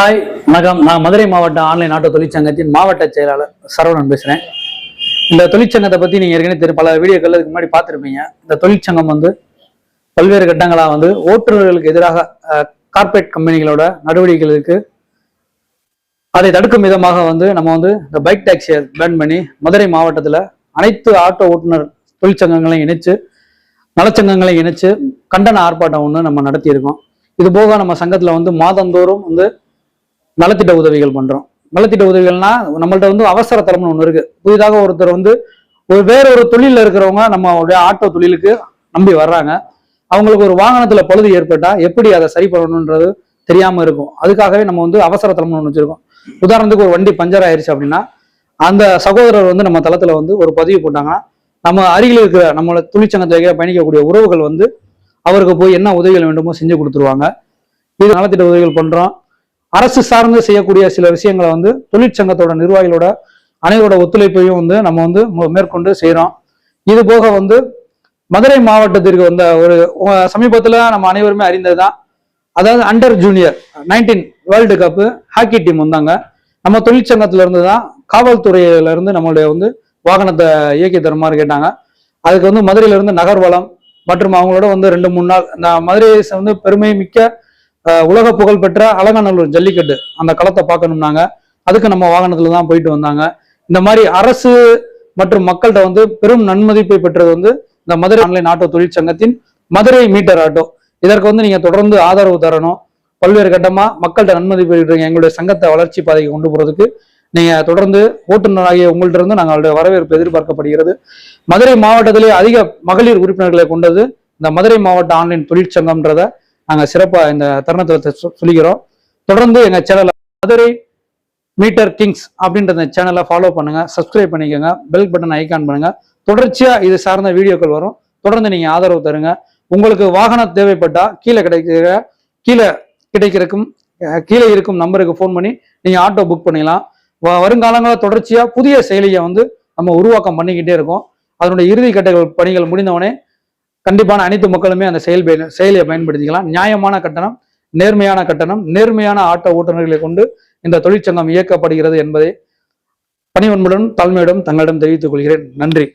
Hi வணக்கம். நான் மதுரை மாவட்ட ஆன்லைன் ஆட்டோ தொழிற்சங்கத்தின் மாவட்ட செயலாளர் சரவணன் பேசுகிறேன். இந்த தொழிற்சங்கத்தை பற்றி நீங்கள் ஏற்கனவே பல வீடியோக்கள் இதுக்கு முன்னாடி பார்த்துருப்பீங்க. இந்த தொழிற்சங்கம் பல்வேறு கட்டங்களாக ஓட்டுநர்களுக்கு எதிராக கார்பரேட் கம்பெனிகளோட நடவடிக்கைகளுக்கு அதை தடுக்கும் விதமாக நம்ம இந்த பைக் டாக்ஸியை பேன் பண்ணி மதுரை மாவட்டத்தில் அனைத்து ஆட்டோ ஓட்டுநர் தொழிற்சங்கங்களையும் இணைச்சு நலச்சங்கங்களையும் இணைச்சு கண்டன ஆர்ப்பாட்டம் ஒன்று நம்ம நடத்தியிருக்கோம். இது போக நம்ம சங்கத்தில் மாதந்தோறும் நலத்திட்ட உதவிகள் பண்றோம். நலத்திட்ட உதவிகள்னா நம்மள்ட்ட அவசர தரம்னு ஒண்ணு இருக்கு. புதிதாக ஒருத்தர் வேறொரு தொழில இருக்கிறவங்க நம்மளுடைய ஆட்டோ தொழிலுக்கு நம்பி வர்றாங்க. அவங்களுக்கு ஒரு வாகனத்துல பழுது ஏற்பட்டா எப்படி அதை சரி பண்ணணும்ன்றது தெரியாம இருக்கும். அதுக்காகவே நம்ம அவசர தரம்னு ஒண்ணு வச்சிருக்கோம். உதாரணத்துக்கு ஒரு வண்டி பஞ்சர் ஆயிடுச்சு அப்படின்னா அந்த சகோதரர் நம்ம தளத்துல ஒரு பதிவு போட்டாங்கன்னா நம்ம அருகில் இருக்கிற நம்மளோட தொழிற்சங்கத்தை பயணிக்கக்கூடிய உறவுகள் அவருக்கு போய் என்ன உதவிகள் வேண்டுமோ செஞ்சு கொடுத்துருவாங்க. இது நலத்திட்ட உதவிகள் பண்றோம். அரசு சார்ந்து செய்யக்கூடிய சில விஷயங்களை தொழிற்சங்கத்தோட நிர்வாகிகளோட அனைவரோட ஒத்துழைப்பையும் நம்ம மேற்கொண்டு செய்யறோம். இது போக மதுரை மாவட்டத்திற்கு ஒரு சமீபத்துல நம்ம அனைவருமே அறிந்ததுதான். அதாவது under junior 19 world cup hockey team வந்தாங்க. நம்ம தொழிற்சங்கத்துல இருந்து தான் காவல்துறையில இருந்து நம்மளுடைய வாகனத்தை இயக்கி தருமாறு கேட்டாங்க. அதுக்கு மதுரையில இருந்து நகர்வளம் மற்றும் அவங்களோட 2-3 நாள் இந்த மதுரை பெருமை மிக்க உலக புகழ் பெற்ற அலங்காநல்லூர் ஜல்லிக்கட்டு அந்த களத்தை பார்க்கணும்னாங்க. அதுக்கு நம்ம வாகனத்துல தான் போயிட்டு வந்தாங்க. இந்த மாதிரி அரசு மற்றும் மக்கள்கிட்ட பெரும் நன்மதிப்பை பெற்றது இந்த மதுரை ஆன்லைன் ஆட்டோ தொழிற்சங்கத்தின் மதுரை மீட்டர் ஆட்டோ. இதற்கு நீங்க தொடர்ந்து ஆதரவு தரணும். பல்வேறு கட்டமா மக்கள்கிட்ட நன்மதிப்பு பெற்றீங்க. எங்களுடைய சங்கத்தை வளர்ச்சி பாதைக்கு கொண்டு போறதுக்கு நீங்க தொடர்ந்து ஓட்டுநராகிய உங்கள்ட்ட இருந்து நாங்களுடைய வரவேற்பு எதிர்பார்க்கப்படுகிறது. மதுரை மாவட்டத்திலே அதிக மகளிர் உறுப்பினர்களை கொண்டது இந்த மதுரை மாவட்ட ஆன்லைன் தொழிற்சங்கம்ன்றத நாங்கள் சிறப்பாக இந்த தருணத்தை சொல்லிக்கிறோம். தொடர்ந்து எங்க சேனலை மதுரை மீட்டர் கிங்ஸ் அப்படின்ற சேனலை ஃபாலோ பண்ணுங்க, சப்ஸ்கிரைப் பண்ணிக்கோங்க, பெல் பட்டன் ஐக்கான் பண்ணுங்க. தொடர்ச்சியா இது சார்ந்த வீடியோக்கள் வரும். தொடர்ந்து நீங்க ஆதரவு தருங்க. உங்களுக்கு வாகனம் தேவைப்பட்டா கீழே இருக்கும் நம்பருக்கு ஃபோன் பண்ணி நீங்க ஆட்டோ புக் பண்ணிக்கலாம். வருங்காலங்களில் தொடர்ச்சியா புதிய செயலியை நம்ம உருவாக்கம் பண்ணிக்கிட்டே இருக்கோம். அதனுடைய இறுதி கட்ட பணிகள் முடிந்தவனே கண்டிப்பான அனைத்து மக்களுமே அந்த செயலியை பயன்படுத்திக்கலாம். நியாயமான கட்டணம், நேர்மையான கட்டணம், நேர்மையான ஆட்டோ ஓட்டுநர்களை கொண்டு இந்த தொழிற்சங்கம் இயக்கப்படுகிறது என்பதை பணிவன்புடன் தாழ்மையிடம் தங்களிடம் தெரிவித்துக் கொள்கிறேன். நன்றி.